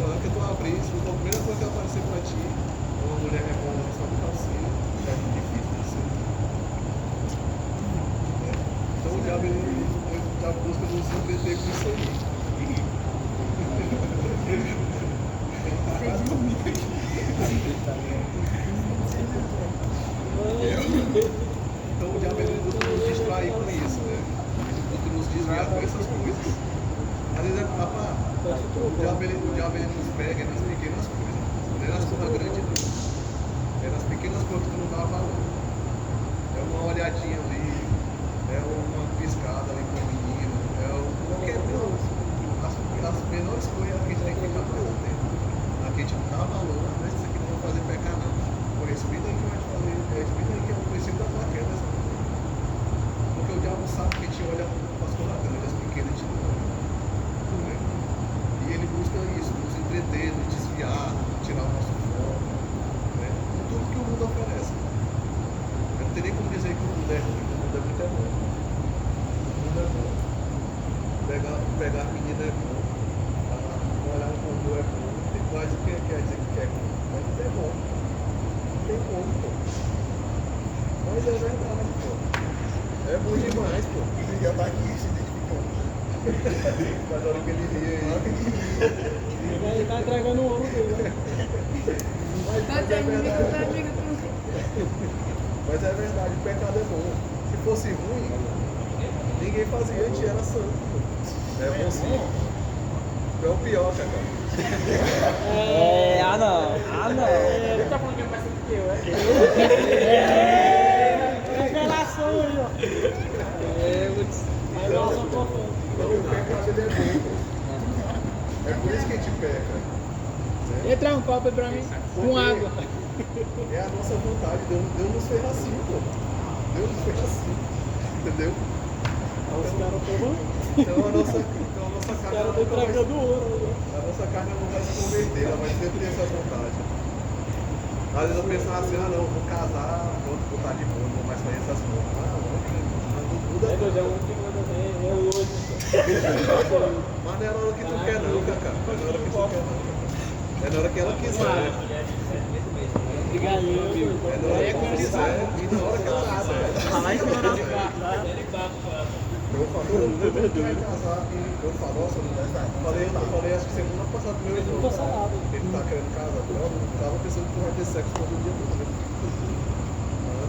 semana que tu abrir, se for a primeira coisa que aparecer pra ti, uma mulher rebolando só de calcinha, já é muito difícil de ser. Então o diabo tá busca nos entreter com isso aí. Então o diabo ele busca nos distrair com isso, né? Ele busca nos desviar com essas coisas. Às vezes o diabo ele nos pega nas pequenas coisas, não é nas coisas grandes não. É nas pequenas coisas que tu não dá valor. É uma olhadinha ali, é uma piscada ali com o menino, é qualquer não. As menores coisas a gente tem que ficar mais atento. A gente não dá valor, mas isso aqui não vai fazer pecar não. Por respeito aí que vai fazer, respeito aí que é o princípio da tua queda. Porque o diabo sabe que a gente olha para as coisas grandes, as pequenas a gente não olha. E ele busca isso, nos entreter, nos desviar, tirar o nosso foco, né? Com tudo que o mundo oferece. Eu não tenho nem como dizer que o mundo é ruim, o mundo é muito bom. O mundo é bom. Pegar a menina é bom, olhar um robô é bom, tem quase que quer dizer que é ruim, mas é bom. Não tem como, pô. Mas é verdade, pô. É bom demais, pô. Ele já tá aqui se identificando. Mas a hora que ele ri aí. Ele tá entregando o ouro dele. Mas é verdade. Mas é verdade, o pecado é bom. Se fosse ruim, ninguém fazia, a gente era santo. Pô. É bom sim. É o pior, cara. Não. Ele tá falando que é mais santo que eu, revelação aí, ó. Revelação profunda. Então o pecado ele é bom, pô. É por isso que a gente peca. Né? Entra um copo aí pra mim, com água. É a nossa vontade, Deus nos fez assim, pô. Deus nos fez assim, entendeu? Os caras tomam. Então a nossa carne Os caras estão entregando ouro. a nossa carne não vai se converter, ela vai sempre ter essa vontade. Às vezes eu pensava assim, não, vou casar, vou estar de boa, não vou mais fazer essas coisas. Não muda É não. é hoje. Mas não é na hora que tu quer não, cara. Não é na hora que tu quer não, cara. É na hora que ela quiser. Obrigado. É na hora que ela quiser e na hora que ela quiser. Eu falei que vai casar e eu falo, nossa, eu falei acho que semana passada pro meu irmão. Ele tá querendo casar, eu tava pensando que tu vai ter sexo todo dia mesmo, né?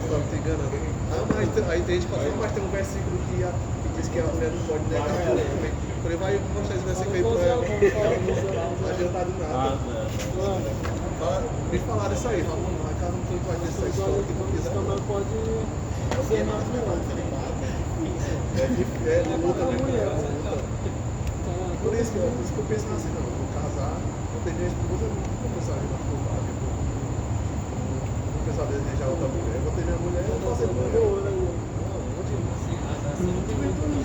Tu tava te enganando. Mas aí tem gente que fala, mas tem um versículo que diz que a mulher não pode negar o homem. Eu falei, vai mostrar esse versículo aí pra ela. Não adianta de nada. Me falaram isso aí, falou, não, a casa não vai ter sexo todo que tu quiser. Também pode ser mais É luta, né? Por isso que eu penso assim, não, vou casar, vou ter minha esposa, não vou pensar em masturbar, não vou pensar em desejar outra mulher, vou ter minha mulher e vou fazer mulher.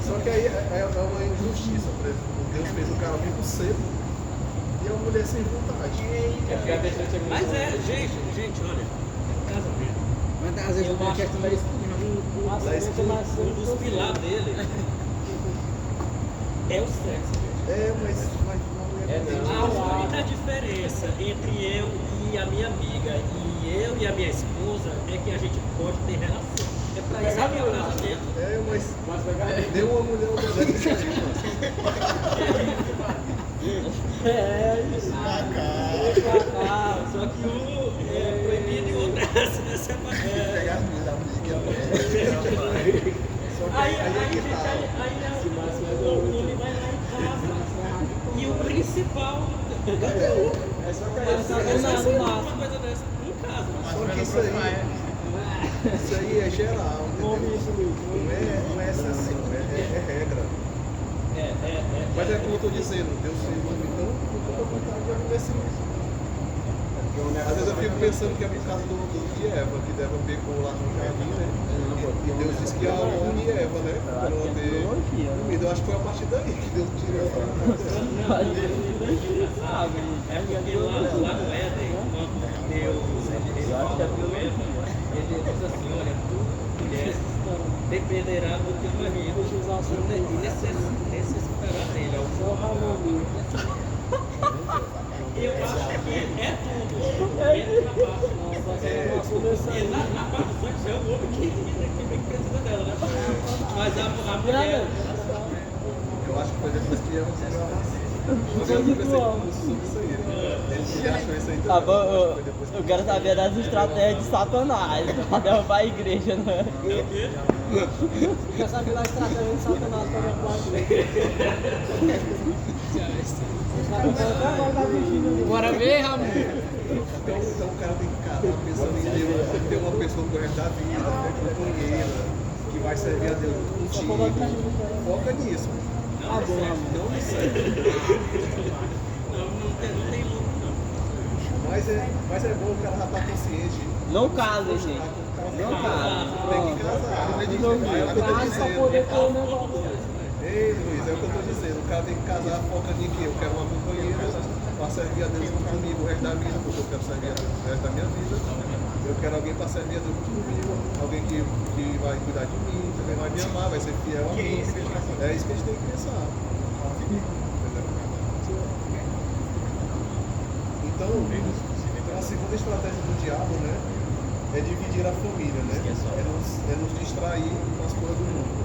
Só que aí é uma injustiça, por exemplo, Deus fez o cara vivo cedo e a mulher sem vontade. Mas gente, olha, casamento. Mas às vezes não quer também Um dos pilares dele é o sexo. É, mas a única diferença entre eu e a minha amiga e eu e a minha esposa é que a gente pode ter relação. É pra isso que é o casamento. É, mas deu uma mulher uma mulher que Só que um é proibido e o outro é separado. pegar as minhas amigas. Aí ele vai lá em casa e o principal é só que aí uma coisa dessa em casa. só que isso aí é geral, entendeu? Não é exceção, é regra. Mas é como eu estou dizendo, Deus fez o homem tão com toda vontade de acontecer isso. Às vezes eu fico pensando que é por causa de Eva, que Eva pecou lá no jardim, né? E Deus disse que ia unir Eva, né? Para não ter comida. Eu acho que foi a partir daí que Deus tirou ela. É porque lá no Éden, quando Deus ele falou com Eva, ele diz assim, olha, tu, mulher, dependerá do teu marido e necessitará dele. E velho. Eu acho que foi depois que eu Foi conversei de com boa. o Lúcio sobre isso aí, né? Ele achou isso aí também. Ah, bom, Foi depois que eu quero saber das estratégias de Satanás pra derrubar a igreja, né? Quer saber da estratégia de Satanás pra derrubar a igreja? Bora ver, Ramon. Então o cara tem que casar pensando em ter uma pessoa pro resto da vida, né, companheira, que vai servir a Deus contigo. Foca nisso. Tá bom, Ramon. Não me serve. Não tem lucro, não. Mas é bom o cara já tá consciente. Não casa, gente. Não casa. Tem que casar. É o que eu tô Mas pra poder ter um negócio. Ei, Luiz, é o que eu tô dizendo. O cara tem que casar focando em que eu quero uma companheira para servir a Deus comigo o resto da vida, porque eu quero servir a Deus o resto da minha vida. Eu quero alguém para servir a Deus comigo, alguém que vai cuidar de mim, também vai me amar, vai ser fiel a mim. É isso que a gente tem que pensar. Entendeu? Então, a segunda estratégia do diabo, né, é dividir a família, né? É nos distrair com as coisas do mundo.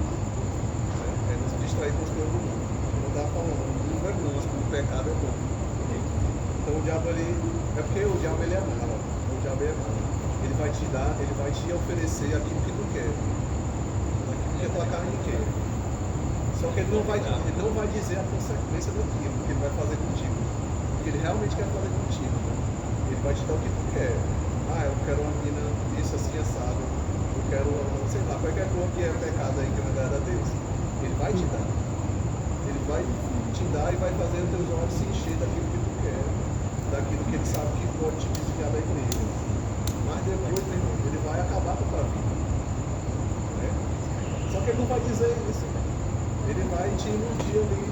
É nos distrair com as coisas do mundo. Eu não estava falando, o mundo é bom, mas o pecado é bom. Então o diabo ali, é porque o diabo ele é mau. O diabo é mau. Ele vai te dar, ele vai te oferecer aquilo que tu quer. Aquilo que a tua carne quer. Só que ele não vai dizer a consequência daquilo que ele vai fazer contigo. O que ele realmente quer fazer contigo. Né? Ele vai te dar o que tu quer. Ah, eu quero uma menina isso assim assado. Eu quero, sei lá, qualquer coisa que é pecado aí que não agrada a Deus. Ele vai te dar. Ele vai te dar e vai fazer os teus olhos se encher daquilo que tu quer. Daquilo que ele sabe que pode te desviar da igreja. Mas depois, meu irmão, ele vai acabar com a tua vida. Né? Só que ele não vai dizer isso. Ele vai te iludir ali,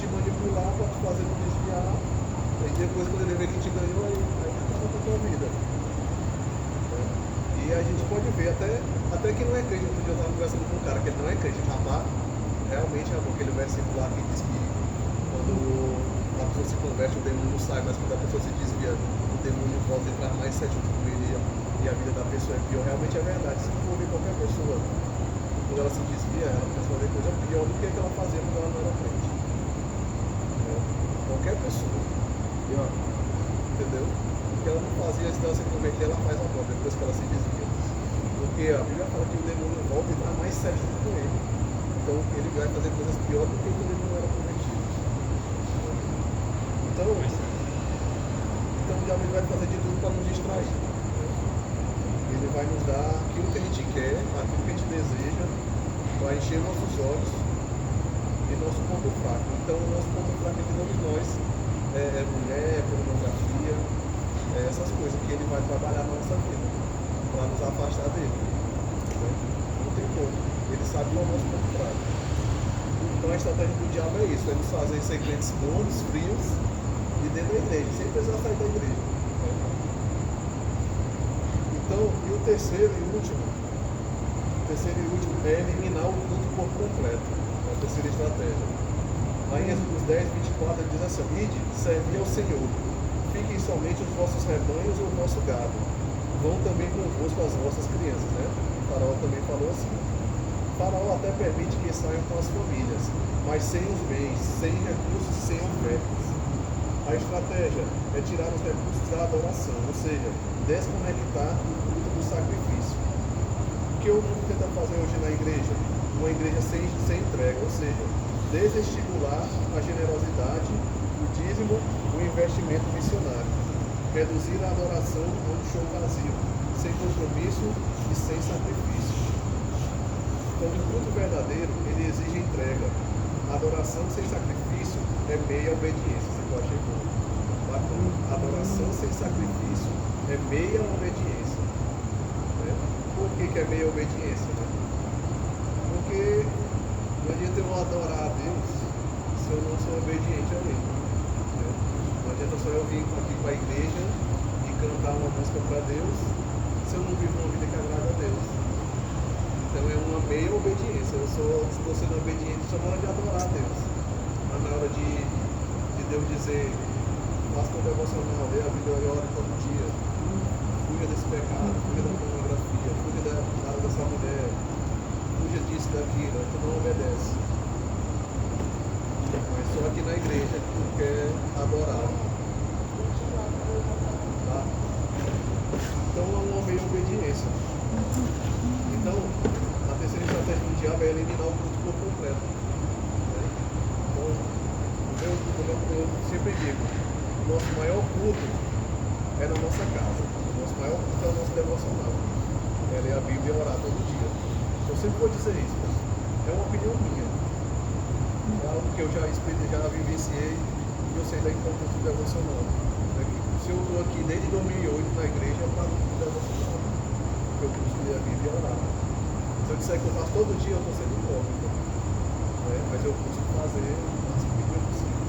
te manipular para te fazer te desviar. E depois, quando ele vê que te ganhou, aí acaba com a tua vida. Né? E a gente pode ver, até que não é crente. Outro dia eu estava conversando com um cara que ele não é crente, rapaz. Realmente é aquele versículo lá que diz que quando a pessoa se converte, o demônio sai, mas quando a pessoa se desvia, o demônio volta e traz mais 7 com ele e a vida da pessoa é pior. Realmente é verdade. Se for ver qualquer pessoa, quando ela se desvia, ela começa a fazer coisa pior do que ela fazia quando ela não era crente. Qualquer pessoa. Entendeu? Porque ela não fazia antes dela se converter, ela faz agora, depois que ela se desvia. Porque a Bíblia fala que o demônio volta e traz mais 7 com ele. Então ele vai fazer coisas piores do que quando ele não era convertido. Então o diabo vai fazer de tudo para nos distrair. Ele vai nos dar aquilo que a gente quer, aquilo que a gente deseja, vai encher nossos olhos e nosso ponto fraco. Então o nosso ponto fraco é de todos nós é mulher, é pornografia, essas coisas que ele vai trabalhar na nossa vida, para nos afastar dele. Não tem como. Ele sabe qual é o nosso ponto fraco. Então a estratégia do diabo é isso, é nos fazer ser crentes bons, frios e dentro da igreja, sem precisar sair da igreja. Então, e o terceiro e último é eliminar o culto por completo. É a terceira estratégia. Lá em Êxodo 10, 24, ele diz assim: ide, servi ao Senhor, fiquem somente os vossos rebanhos ou o vosso gado. Vão também convosco as vossas crianças, né? O Faraó também falou assim. Faraó até permite que saiam com as famílias, mas sem os bens, sem recursos, sem ofertas. A estratégia é tirar os recursos da adoração, ou seja, desconectar o culto do sacrifício. O que o mundo tenta fazer hoje na igreja? Uma igreja sem entrega, ou seja, desestimular a generosidade, o dízimo, o investimento missionário. Reduzir a adoração a um show vazio, sem compromisso e sem sacrifício. Então, o culto verdadeiro, ele exige entrega. A adoração sem sacrifício é meia obediência. Você pode chegar. A adoração sem sacrifício é meia obediência. Né? Por que é meia obediência? Né? Porque não adianta eu adorar a Deus se eu não sou obediente a Ele. Né? Não adianta só eu vir aqui para a igreja e cantar uma música para Deus se eu não vivo uma vida que agrada a Deus. Então é uma meia obediência. Eu estou sendo obediente só na hora de adorar a Deus. Mas na hora de Deus dizer, faça um devocional, lê a Bíblia e ore todo dia. Fuja desse pecado, fuja da pornografia, fuja dessa mulher, fuja já disse daquilo, tu não obedece. Mas só aqui na igreja que tu quer adorar. Tá? Então é uma meio obediência. Então, a terceira estratégia do diabo é eliminar o culto por completo. Né? Então, eu sempre digo, o nosso maior culto é na nossa casa. O nosso maior culto é o nosso devocional. É ler a Bíblia e orar todo dia. Eu sempre vou dizer isso. É uma opinião minha. É algo que eu já vivenciei e eu sei da importância do devocional. Né? Se eu estou aqui desde 2008 na igreja, é para o devocional. Porque eu busco ler a Bíblia e orar. Se eu disser que eu faço todo dia, eu estou sendo hipócrita. Né? Mas eu busco fazer o máximo que eu possível.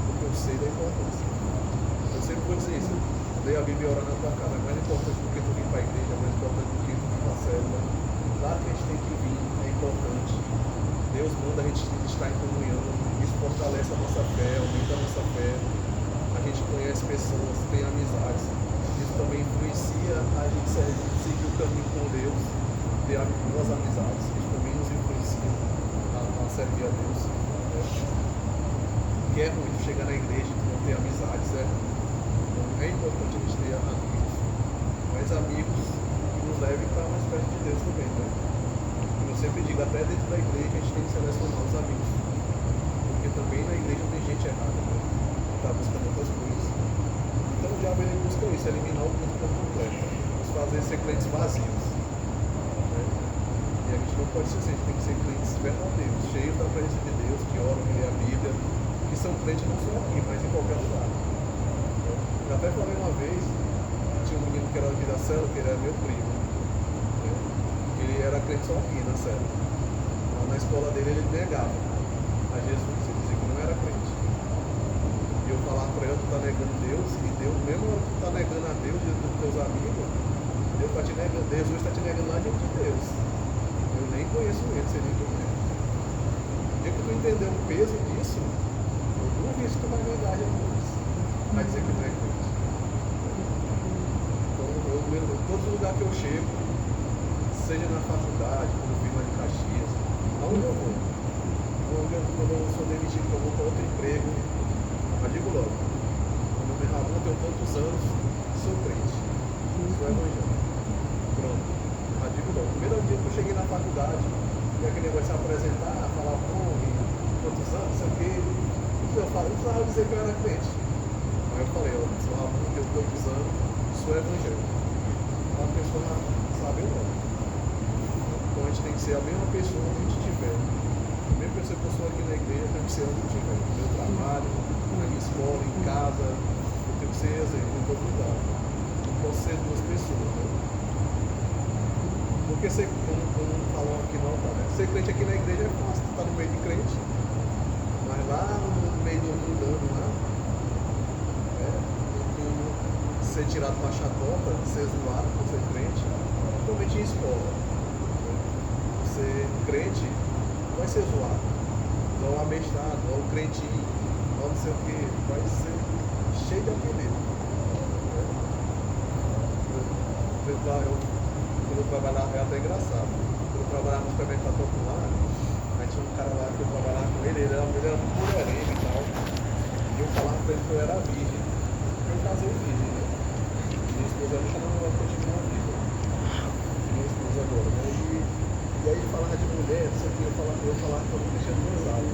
Porque eu sei da importância. Eu sempre vou dizer isso. Ler a Bíblia e orar na tua casa é mais importante do que tu vir para a igreja, é mais importante do que tu vir para a célula. Lá que a gente tem que vir, é importante. Deus manda a gente estar em comunhão, isso fortalece a nossa fé, aumenta a nossa fé. A gente conhece pessoas, tem amizades. Isso também influencia a gente seguir o caminho com Deus, ter boas amizades. Isso também nos influencia a servir a Deus. Que é ruim chegar na igreja e não ter amizades, é importante a gente ter amigos, mas amigos que nos levem para mais perto de Deus também, né? Como eu sempre digo, até dentro da igreja a gente tem que selecionar os amigos, porque também na igreja tem gente errada, né? Que está buscando outras coisas. Então o diabo ele busca isso, eliminar o culto por completo, nos fazer ser crentes vazios. Né? E a gente não pode ser assim, a gente tem que ser crentes verdadeiros, cheios da presença de Deus, que oram, que lê a Bíblia, que são crentes não só aqui, mas em qualquer lugar. Eu até falei uma vez, tinha um menino que era aqui da célula, que ele era meu primo. Né? Ele era crente só aqui na célula. Lá na escola dele ele negava a Jesus, ele dizia que não era crente. E eu falava para ele, tu tá negando Deus, e Deus, mesmo tu tá negando a Deus diante dos teus amigos, Deus tá te negando, Jesus está te negando lá diante de Deus. Eu nem conheço ele, sei nem quem é. O dia que tu entender o peso disso, eu duvido que tu vai negar Jesus. Vai dizer que não é crente. Então, todo lugar que eu chego, seja na faculdade, quando eu fico lá de Caxias, aonde eu vou? Quando eu sou demitido, que eu vou para outro emprego, mas digo logo, quando eu me rabo, eu tenho tantos anos, sou crente, sou evangélico. Pronto. Mas digo logo, primeiro dia que eu cheguei na faculdade, e aquele negócio de se apresentar, falar, quantos anos, não sei o quê, eu precisava dizer que eu era crente. Aí eu falei, sou Ramon, tenho tantos anos, sou evangélico. A pessoa sabe o nome. Então a gente tem que ser a mesma pessoa onde a gente estiver. A mesma pessoa que eu sou aqui na igreja, tem que ser onde eu estiver. No meu trabalho, na minha escola, em casa. Eu tenho que ser exemplo em todo lugar. Não posso ser duas pessoas, né? Porque ser, como falam aqui não, tá, né? Ser crente aqui na igreja é fácil, tu tá no meio de crente. Mas lá no meio do mundano, lá, ser tirado para a chacota, ser zoado por ser crente, principalmente em escola. Ser crente vai ser zoado, igual o abestado, igual o crentinho, igual não sei o que, vai ser cheio de apelido. Quando eu trabalhava, é até engraçado, quando eu trabalhava no supermercado popular, aí tinha um cara lá que eu trabalhava com ele era muito mulherengo e tal, e eu falava para ele que eu era virgem, eu casei virgem, né? Minha esposa não continua viva. Minha esposa agora, né? E aí ele falava de mulher, não sei o que, eu falava que eu não mexia no Gonzalo.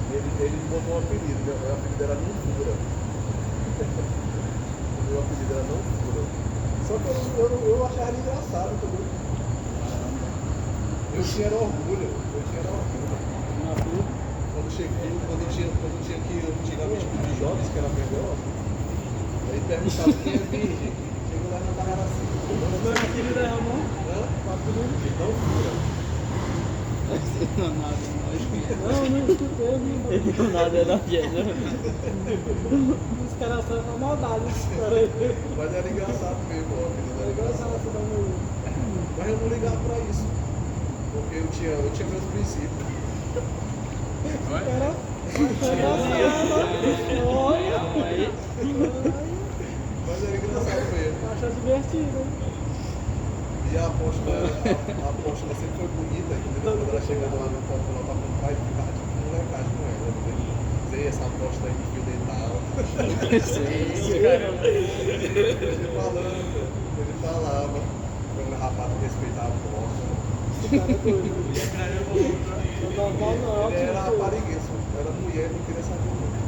Ele botou um apelido, meu apelido era Não Fura. O meu apelido era Não Fura. Só que eu achava ele engraçado, entendeu? Eu tinha orgulho. Quando tinha que antigamente pedir jovens, que era melhor, aí perguntava quem é virgem. Chegou lá na barra assim. Meu apelido é Ramon? O apelido Não Fura. Não escutei, não. Nada não, gente. Os caras são uma maldade, esses caras aí. Mas era engraçado mesmo, ó, era engraçado. Mas eu não ligava pra isso. Porque eu tinha meus princípios. Cara, olha. Mas era engraçado mesmo. Acha divertido. E a apóstola sempre foi bonita, entendeu? Quando ela chegava lá no campo lá pra comprar, ele ficava tipo molecagem com ela, entendeu? Dizer, essa apóstola aí de fio dental. Ele falava, quando o rapaz respeitava a apóstola. Esse cara é doido. Ele era raparigueiro, era mulher, não queria saber nada.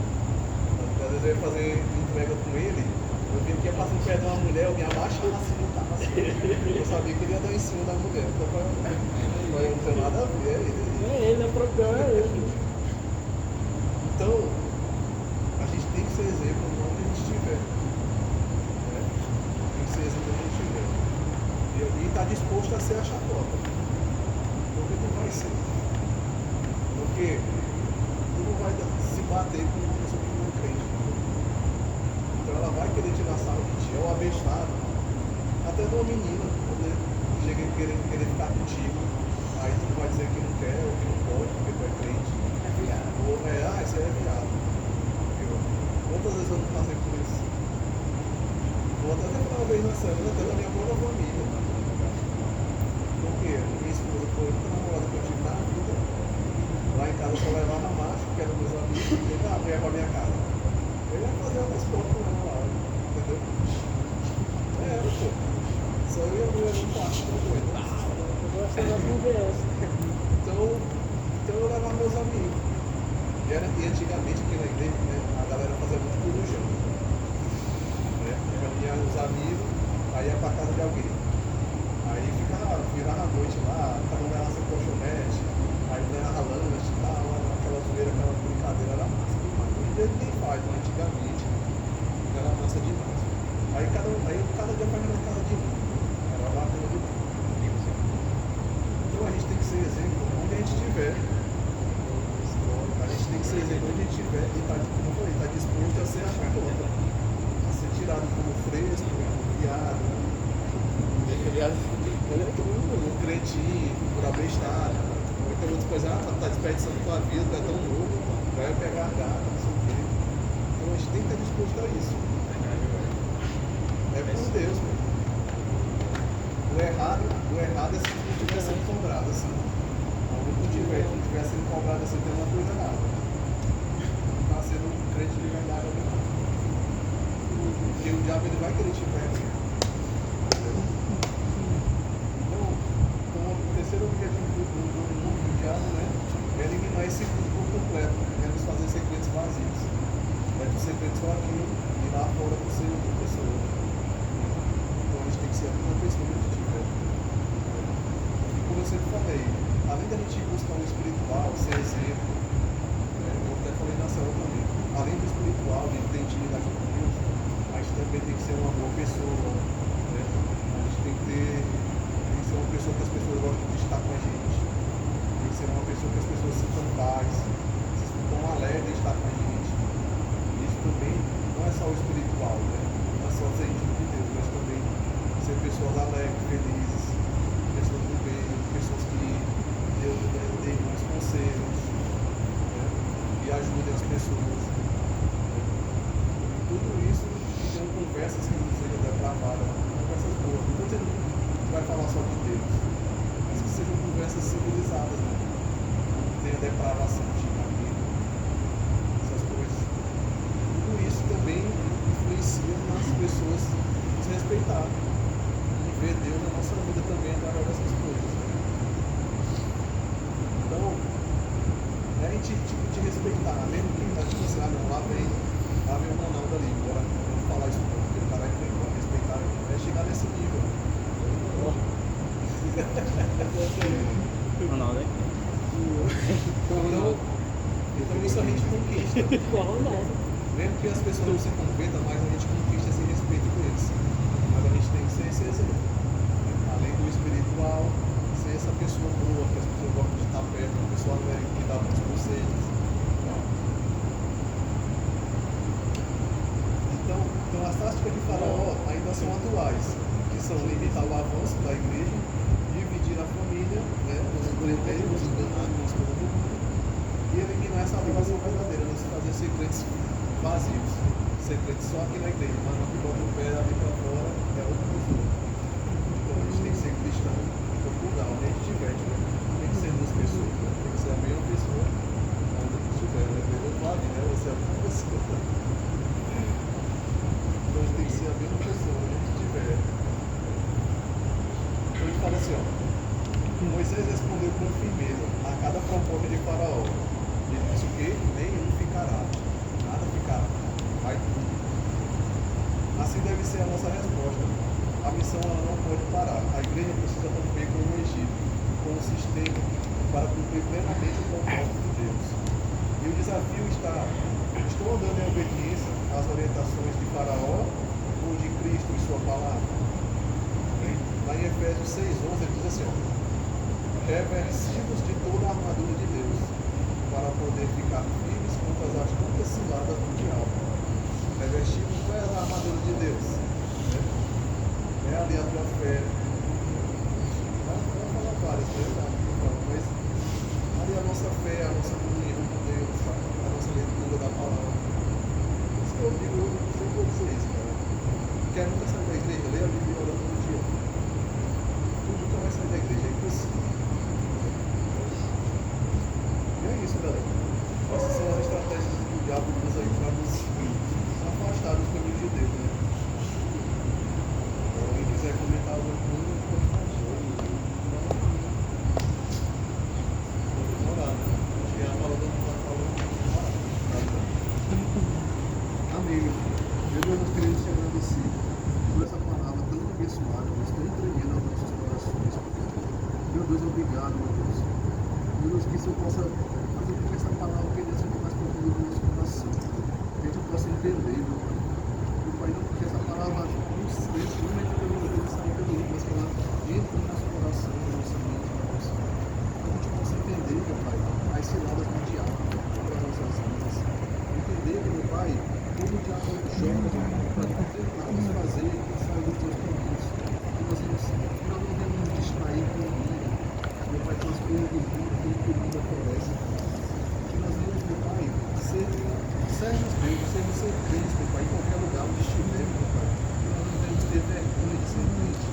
Às vezes eu ia fazer entrega com ele, eu via que ia passando perto de uma mulher, eu me abaixava assim, não tava assim. Eu sabia que ele ia dar em cima da mulher. Então, mas eu não tenho nada a ver, é ele. É ele, o problema é ele. Então, a gente tem que ser exemplo onde a gente estiver. Né? Tem que ser exemplo onde a gente estiver. E estar disposto a ser a chacota. Porque tu vai ser. Porque tu não vai se bater com uma pessoa que não é crente. Então ela vai querer tirar sarro de ti, ou abestado. Até de uma menina, poder chega e querer ficar contigo. Aí tu vai dizer que não quer ou que não pode, porque tu é crente. Ou isso aí é viado. Quantas vezes eu não passei por isso? Vou até falar uma vez na semana, até da minha própria família. Porque minha esposa foi a única namorada que eu tive na vida. Lá em casa eu só levava macho, que eram meus amigos, e ele mulher pra minha casa. Eu ia fazer outras coisas com ela lá, entendeu? Pô. Só eu e a mulher no quarto, tão doido. Eu gosto das conversas. Então eu levava meus amigos. E antigamente aqui na igreja, né, a galera fazia muito corujão. Né? Reunia os amigos, aí ia pra casa de alguém. Aí virava a noite lá, cada um levava seu colchonete, aí levava lanche e tal, aquela zoeira, aquela brincadeira era massa demais. Hoje em dia ninguém faz, mas antigamente era massa demais. Aí cada dia faz na casa de um. Era bacana demais. Então a gente tem que ser exemplo onde a gente estiver. A gente tem que ser exemplo onde a gente estiver e tá disposto a ser a chacota. A ser tirado como fresco, como viado, como cretinho, por abestado. Ou então outras coisas, tá desperdiçando tua vida, tu é tão novo, vai pegar a gata, não sei o quê. Então a gente tem que estar disposto a isso. É por Deus, mano. O errado é se tu não estiver sendo cobrado assim. Quando tu não estiver sendo cobrado assim, tem uma coisa errada. Não está sendo um crente de verdade ali não. Porque o diabo ele vai querer te envergonhar. Então, o terceiro objetivo do diabo, né, é eliminar esse grupo por completo, é nos fazer segredos vazios. É que o segredo só aqui e lá fora por ser outra pessoa. Então a gente tem que ser a mesma pessoa que a gente tiver. E como eu sempre falei, além da gente buscar um espiritual, ser exemplo, eu até falei na célula também, além do espiritual, de ter intimidade com Deus, a gente também tem que ser uma boa pessoa, né? A gente tem que ser uma pessoa que as pessoas gostam de estar com a gente, tem que ser uma pessoa que as pessoas se sintam paz, se sintam alegres de estar com a gente. Isso também não é só o espiritual, né? Não é só ser íntimo de Deus, mas também ser pessoas alegres, felizes, pessoas do bem, pessoas que Deus dê bons conselhos, né? E ajudem as pessoas. E tudo isso são conversas que não sejam depravadas, conversas boas. Não estou dizendo que vai falar só de Deus, mas que sejam conversas civilizadas, né? Não tenha depravação de vida, essas coisas. Tudo isso também influencia nas pessoas se respeitarem e ver Deus na nossa vida também através dessas coisas. Né? Então, é a gente te respeitar, mesmo quem está tipo assim, não, lá vem o Ronaldo ali, embora eu não falar isso não, porque o cara que tem que respeitar é chegar nesse nível. Ronaldo, hein? Então isso a gente conquista. Mesmo que as pessoas não se convertam, mas a gente conquista esse respeito com eles. Mas a gente tem que ser esse exemplo. Além do espiritual, ser essa pessoa boa, que as pessoas gostam de estar perto, uma pessoa alegre, que dá bons conselhos. Então as táticas de Faraó ainda são atuais, que são limitar o avanço da igreja, dividir a família, né, os empreendedores, os enganos, todo mundo, e eliminar essa adoração verdadeira, não se fazer secretos vazios, secretos só aqui na igreja, mas não que bota o pé ali para fora é outra pessoa. Então a gente tem que ser cristão. cristão, em todo lugar, onde a gente estiver, tem que ser duas pessoas, né? Tem que ser a mesma pessoa onde a gente estiver, né? Deus vale, né? Você é a mesma pessoa. Então a gente tem que ser a mesma pessoa onde a gente estiver. Então ele fala assim, ó. Moisés respondeu com firmeza a cada proposta de Faraó. Ele disse o quê? Nenhum ficará. Nada ficará. Vai tudo. Assim deve ser a nossa resposta. A missão ela não pode parar. A igreja precisa romper com o Egito, com o sistema, para cumprir plenamente o propósito de Deus. E o desafio está: estou andando em obediência às orientações de Faraó ou de Cristo e sua palavra? Lá em Efésios 6:11 ele diz assim, ó, revestivos de toda a armadura de Deus, para poder ficar firmes contra as astutas ciladas do diabo. Revestivos, qual é a armadura de Deus? É ali a tua fé. Vai falar várias, mas ali a nossa fé, a nossa comunhão com Deus, a nossa leitura da palavra. Por isso que eu digo, eu não sei vocês, cara. Quer nunca sair da igreja, lê a Bíblia e ora todo dia. Tu nunca vai sair da igreja, é impossível. E é isso, galera. Essas são as estratégias que o diabo usa aí para nos afastar dos caminhos de Deus, né? Se alguém quiser comentar alguma coisa, pode fazer. Pode demorar, né? Chegar falando, amém, meu filho. Meu Deus, nós queremos te agradecer por essa palavra tão abençoada, Deus, tão tremenda aos nossos corações. Meu Deus, obrigado, meu Deus. Meu Deus, que o Senhor possa fazer com que essa palavra penetre mais profundo no nosso coração. Que a gente possa entender, meu Pai. Meu Pai, não que essa palavra não entra pelo ouvido, não sai pelo outro, mas que ela entre no nosso coração, na nossa mente, meu Deus. Que a gente possa entender, meu Pai, as ciladas do diabo para as nossas vidas. Entender, meu Pai, como o diabo joga para tentar nos fazer sair dos teus caminhos. Que nós não devemos nos distrair com o mundo, meu Pai, com as coisas do mundo, com o mundo oferece. Que nós devemos, meu Pai, ser servos de Deus, sermos serventes, meu Pai, em qualquer lugar onde estivermos, meu Pai. Que nós não devemos ter vergonha de ser crente.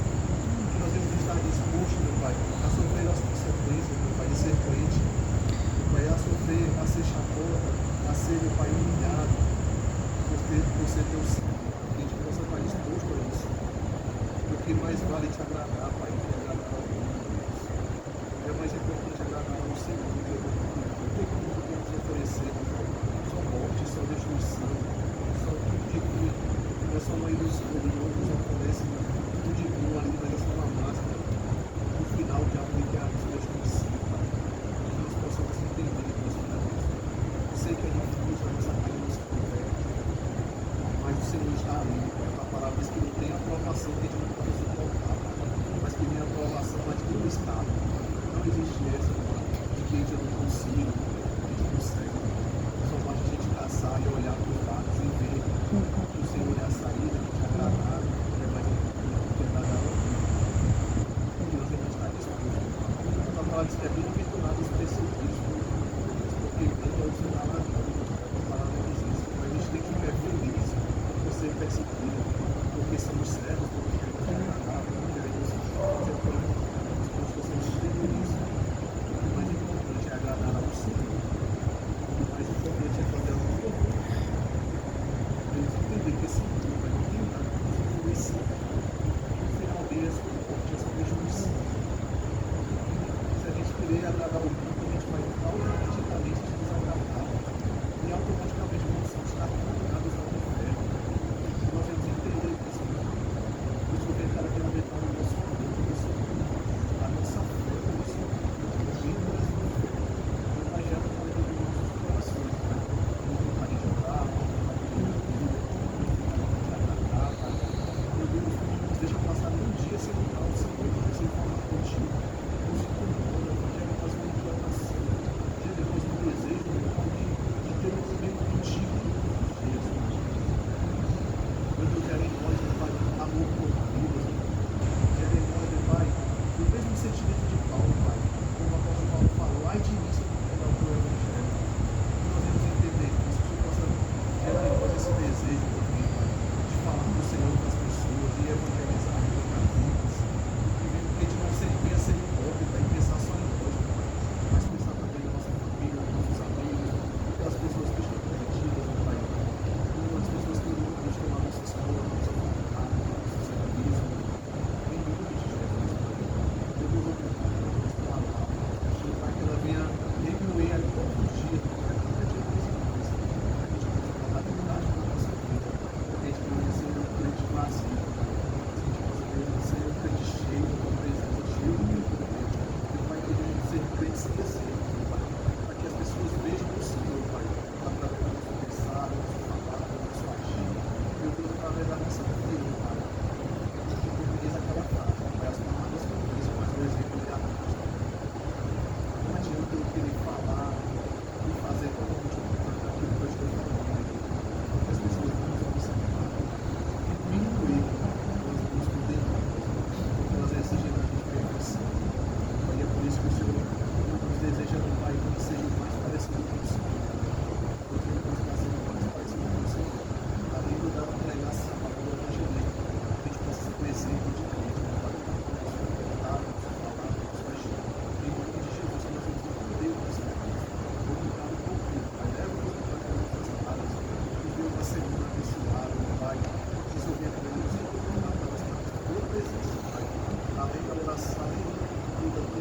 Que nós devemos estar dispostos, meu Pai, a sofrer as consequências, meu Pai, de ser crente. Meu Pai, a sofrer, a ser chacota, a ser, meu Pai, humilhado. Por ser teu sangue. Que a gente possa estar disposto a isso. Porque mais vale te agradar, Pai, do que agradar ao mundo. É mais importante agradar ao Senhor do que ao mundo. Não tem como nós podemos oferecer, meu Pai. Só morte, só destruição, só tudo de ruim. Não é só uma ilusão, o mundo nos oferece tudo de bom ali, mas é só uma máscara. No final, o diabo quer a nossa destruição, Pai. Que nós possamos entender isso, meu Deus. Eu sei que é difícil a nossa carne nos converte. Mas o Senhor está ali, a palavra diz que não tem aprovação que a gente não pode suportar, mas que tem aprovação mas que não está. Não existe essa, de que a gente não consiga, a gente consegue. Só basta a gente caçar e olhar para os lados e ver que o Senhor é a saída, que te agradar, é mais importante que agradar ao mundo. E nós temos que estar dispostos. A palavra diz que é bem-aventurado os perseguidos, porque Deus é o seu galardão. A palavra diz isso, mas a gente tem que ficar feliz ser perseguido, porque somos servos, porque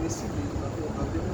nesse nível, na